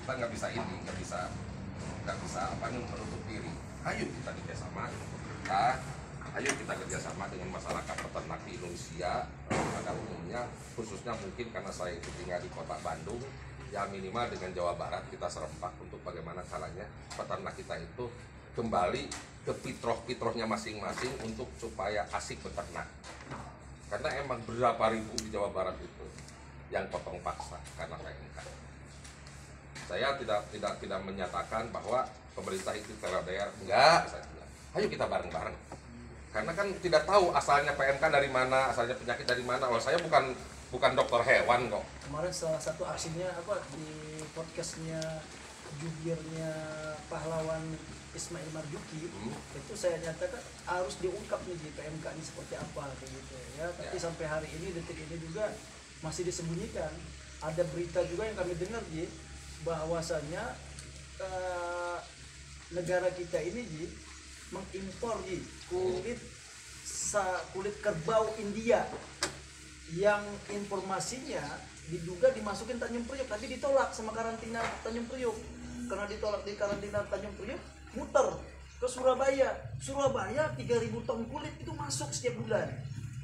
kita nggak bisa apa menutup diri. Ayo kita kerjasama dengan pemerintah, ayo kita kerjasama dengan masyarakat peternak di Indonesia pada umumnya, khususnya mungkin karena saya itu tinggal di kota Bandung, ya minimal dengan Jawa Barat kita serempak untuk bagaimana caranya peternak kita itu kembali ke fitrohnya masing-masing untuk supaya asik beternak. Karena emang berapa ribu di Jawa Barat itu yang potong paksa karena PMK. Saya tidak menyatakan bahwa pemerintah itu terlalu enggak, saya bilang. Ayo kita bareng-bareng. Karena kan tidak tahu asalnya PMK dari mana, asalnya penyakit dari mana. Kalau saya bukan dokter hewan kok. Kemarin salah satu aksinya apa di podcastnya jubirnya pahlawan Ismail Marzuki, itu saya nyatakan harus diungkap nih di PMK ini seperti apa kayak gitu ya. Tapi sampai hari ini, detik ini juga masih disembunyikan. Ada berita juga yang kami dengar Ji, bahwasanya negara kita ini Ji mengimpor Ji kulit kerbau India yang informasinya diduga dimasukin Tanjung Priok, tapi ditolak sama karantina Tanjung Priok. Karena ditolak di karantina Tanjung Priok, muter ke Surabaya. 3.000 ton kulit itu masuk setiap bulan.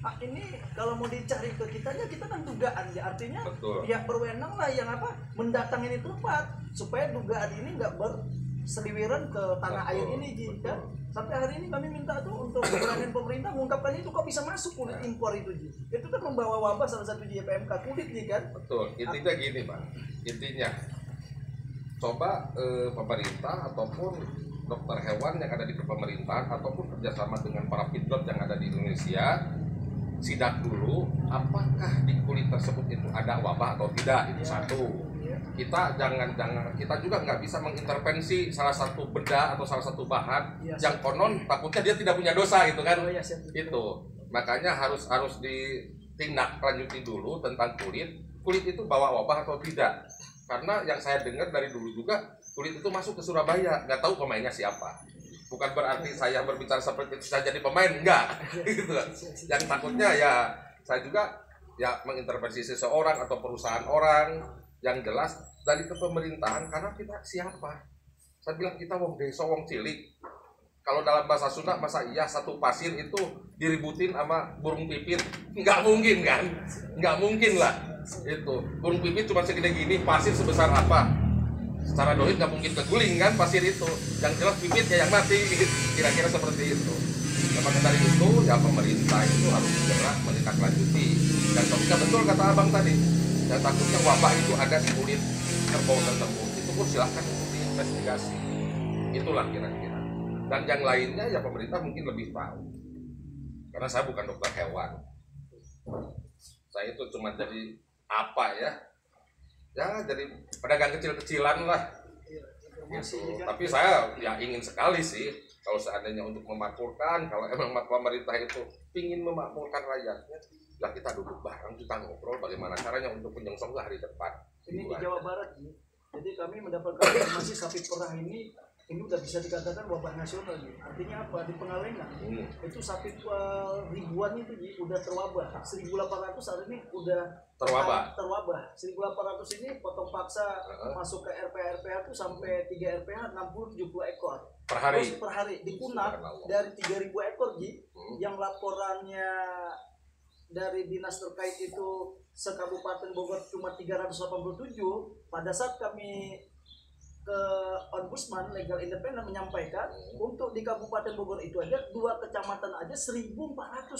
Nah, ini kalau mau dicari ke kitanya, kita kan dugaan ya, artinya pihak berwenang lah yang apa mendatangi ini tempat supaya dugaan ini nggak berseliweran ke tanah air ini kan. Sampai hari ini kami minta tuh untuk berani pemerintah mengungkapkan itu, kok bisa masuk kulit impor itu Ji. Itu kan membawa wabah salah satu di PMK kulit nih kan. Betul, intinya gini Pak, intinya coba pemerintah ataupun dokter hewan yang ada di pemerintahan ataupun kerjasama dengan para feedlot yang ada di Indonesia, sidak dulu apakah di kulit tersebut itu ada wabah atau tidak. Itu satu. Kita jangan kita juga nggak bisa mengintervensi salah satu benda atau salah satu bahan yang konon takutnya dia tidak punya dosa gitu kan. Itu makanya harus ditindaklanjuti dulu tentang kulit itu bawa wabah atau tidak. Karena yang saya dengar dari dulu juga kulit itu masuk ke Surabaya, nggak tahu pemainnya siapa. Bukan berarti saya berbicara seperti itu saya jadi pemain, enggak. Gitu. Yang takutnya ya saya juga ya mengintervensi seseorang atau perusahaan orang yang jelas dari kepemerintahan, karena kita siapa? Saya bilang kita wong desa, wong cilik. Kalau dalam bahasa Sunda masa iya satu pasir itu diributin sama burung pipit? Nggak mungkin kan? Nggak mungkin lah. Itu burung pipit cuma segede gini, pasir sebesar apa? Secara dohit nggak mungkin keguling kan pasir itu. Yang jelas pipitnya yang mati, kira-kira seperti itu. Nah, maka dari itu ya pemerintah itu harus segera menindaklanjuti. Dan takutnya betul kata abang tadi, dan takutnya wabah itu ada di kulit kerbau tersebut. Itu pun silahkan untuk diinvestigasi. Itulah kira-kira. Dan yang lainnya ya pemerintah mungkin lebih tahu. Karena saya bukan dokter hewan. Saya itu cuma jadi apa ya? Ya jadi pedagang kecil-kecilan lah. Gitu. Tapi saya ya ingin sekali sih kalau seandainya untuk memakmurkan, kalau emang pemerintah itu ingin memakmurkan rakyatnya, ya kita duduk bareng, kita ngobrol bagaimana caranya untuk menyongsong hari depan. Ini di Jawa Barat Ji. Jadi kami mendapatkan informasi sapi perah ini udah bisa dikatakan wabah nasional Ji. Artinya apa? Di Pengalengan itu sapi ribuan itu Ji udah terwabah. 1.800 hari ini udah terwabah. 1.800 ini potong paksa masuk ke RPH itu sampai 3 RPH 60-70 ekor per hari. Terus per hari di Punak dari 3.000 ekor Ji yang laporannya dari dinas terkait itu sekabupaten Bogor cuma 387. Pada saat kami ke Ombudsman Legal Independen menyampaikan untuk di Kabupaten Bogor itu aja 2 kecamatan aja 1.400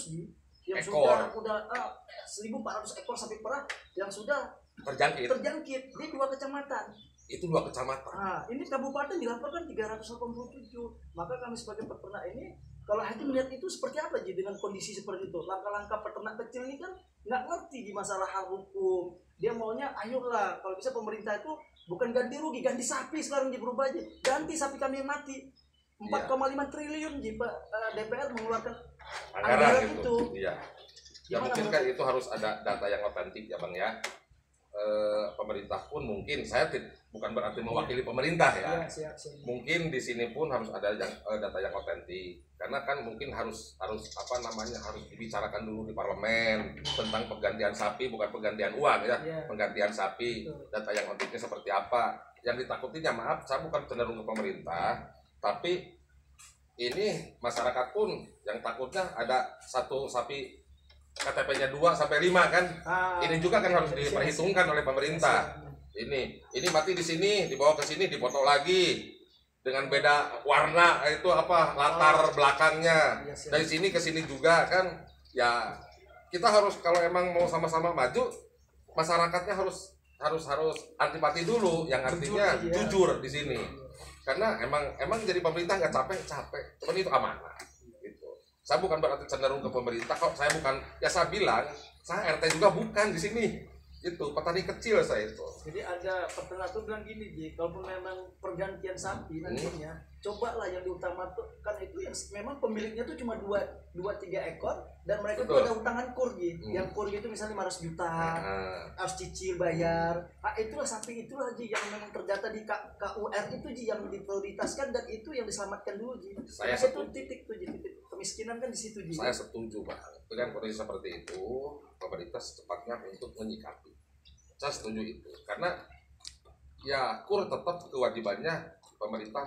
di yang ekor. sudah 1.400 ekor sapi perah yang sudah terjangkit di 2 kecamatan. Itu 2 kecamatan. Nah, ini kabupaten dilaporkan 387. Maka kami sebagai peternak ini kalau hakim melihat itu seperti apa Ji dengan kondisi seperti itu? Langkah-langkah peternak kecil ini kan nggak ngerti di masalah hal hukum. Dia maunya ayolah kalau bisa pemerintah itu bukan ganti rugi, ganti sapi sekarang berubah aja. Ganti sapi kami yang mati. 4,5 triliun Ji DPR mengeluarkan anggaran gitu. itu. Iya. Ya mungkin kan itu harus ada data yang otentik ya Bang ya. pemerintah pun mungkin bukan berarti mewakili pemerintah ya. Siap, siap. Mungkin di sini pun harus ada data yang otentik, karena kan mungkin harus apa namanya, harus dibicarakan dulu di parlemen tentang penggantian sapi, bukan penggantian uang ya, penggantian sapi. Data yang otentiknya seperti apa? Yang ditakutinya, maaf, saya bukan cenderung ke pemerintah, tapi ini masyarakat pun yang takutnya ada satu sapi KTP-nya 2 sampai 5 kan. Ini juga kan harus diperhitungkan oleh pemerintah. Ini mati di sini, dibawa ke sini, dipoto lagi dengan beda warna, itu apa, latar belakangnya. Dari sini ke sini juga kan. Ya, kita harus, kalau emang mau sama-sama maju, masyarakatnya harus antipati dulu, yang artinya jujur di sini. Karena emang jadi pemerintah nggak capek, cuman itu amanah. Saya bukan berarti cenderung ke pemerintah, kok saya bukan, ya saya bilang, saya RT juga bukan di sini. Itu petani kecil saya itu. Jadi ada peternak tuh bilang gini, Ji, kalaupun memang pergantian sapi nantinya, cobalah yang diutamakan itu yang memang pemiliknya tuh cuma 2-3 ekor, dan mereka tuh ada utangan kur, Ji. Yang kur itu misalnya 500 juta, harus cicil bayar. Nah, itulah sapi itulah, Ji, yang memang terdata di KUR itu, Ji, yang diprioritaskan, dan itu yang diselamatkan dulu, Ji. Saya itu titik tuh, Ji, titik kemiskinan kan di situ, Ji. Saya setuju, Pak. Dengan kondisi seperti itu, pemerintah secepatnya untuk menyikapi. Saya setuju itu, karena ya kur tetap kewajibannya pemerintah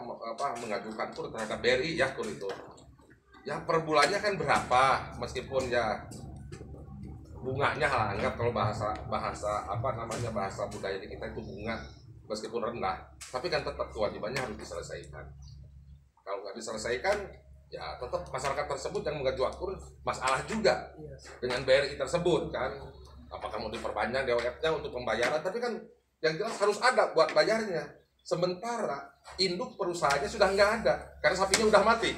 mengajukan kur terhadap BRI ya, kur itu ya per bulannya kan berapa, meskipun ya bunganya lah, anggap kalau bahasa apa namanya, bahasa budaya di kita itu bunga, meskipun rendah, tapi kan tetap kewajibannya harus diselesaikan. Kalau nggak diselesaikan, ya tetap masyarakat tersebut yang mengajukan kur masalah juga dengan BRI tersebut kan. Apakah mau diperpanjang DOF-nya untuk pembayaran, tapi kan yang jelas harus ada buat bayarnya. Sementara induk perusahaannya sudah nggak ada karena sapinya udah mati.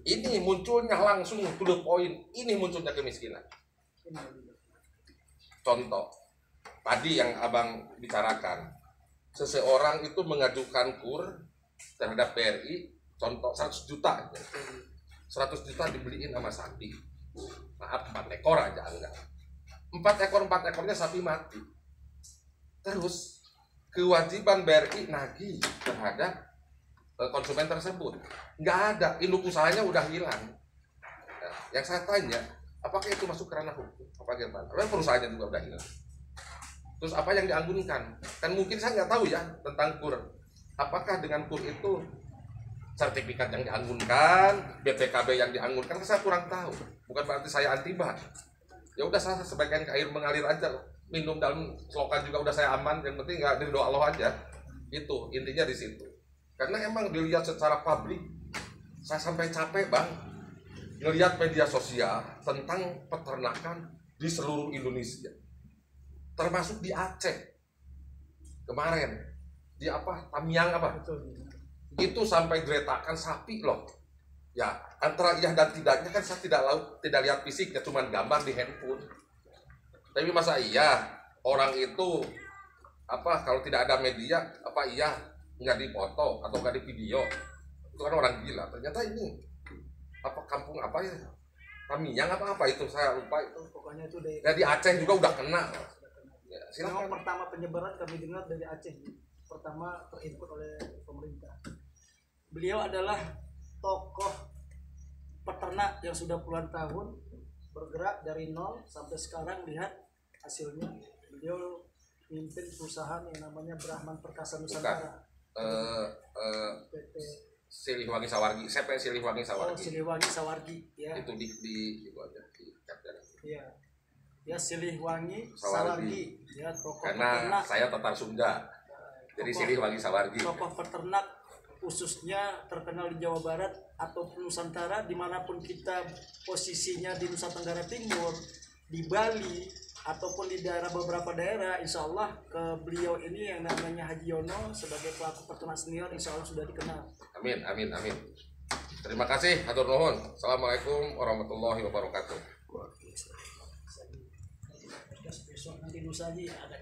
Ini munculnya langsung to the point, ini munculnya kemiskinan. Contoh tadi yang abang bicarakan, seseorang itu mengajukan kur terhadap BRI, contoh 100 juta, 100 juta dibeliin sama sapi, maaf 4 ekor aja enggak. 4 ekornya sapi mati. Terus kewajiban BRI nagih terhadap konsumen tersebut nggak ada, induk usahanya udah hilang. Nah, yang saya tanya, apakah itu masuk ke ranah hukum? Apa gimana? Karena perusahaannya juga udah hilang. Terus apa yang dianggunkan? Kan mungkin saya nggak tahu ya tentang kur. Apakah dengan kur itu sertifikat yang dianggunkan, BPKB yang dianggunkan? Saya kurang tahu. Bukan berarti saya anti bah. Ya udah, saya sebagian air mengalir aja, minum dalam selokan juga udah saya aman, yang penting nggak dari doa Allah aja. Itu intinya di situ. Karena emang dilihat secara publik, saya sampai capek bang ngelihat media sosial tentang peternakan di seluruh Indonesia, termasuk di Aceh kemarin, di apa, Tamiang apa, itu sampai geretakan sapi loh. Ya, antara iya dan tidaknya kan saya tidak lihat fisiknya, cuma gambar di handphone. Tapi masa iya orang itu apa, kalau tidak ada media apa iya nggak dipoto atau nggak di video? Itu kan orang gila. Ternyata ini apa, kampung apa ya, Tamiang apa itu, saya lupa itu. Pokoknya itu dari di Aceh juga udah kena. Ya, silakan. Pertama penyebaran kami dengar dari Aceh, pertama terinput oleh pemerintah. Beliau adalah tokoh peternak yang sudah puluhan tahun bergerak dari nol sampai sekarang. Lihat hasilnya, beliau mimpin perusahaan yang namanya Brahman Perkasa Nusantara. PT Siliwangi Sawargi, siapa Siliwangi Sawargi? Oh, Siliwangi Sawargi, ya. Itu di itu aja di capture. Iya. Ya, Siliwangi Sawargi, ya, tokoh karena peternak. Saya Tatar Sunda. Jadi Siliwangi Sawargi. Tokoh peternak khususnya terkenal di Jawa Barat ataupun Nusantara, dimanapun kita posisinya di Nusa Tenggara Timur, di Bali ataupun di daerah beberapa daerah, insya Allah ke beliau ini yang namanya Haji Yono sebagai pelaku peternak senior insya Allah sudah dikenal. Amin, amin, amin. Terima kasih, hatur nuhun. Assalamualaikum warahmatullahi wabarakatuh. Besok nanti lusa ada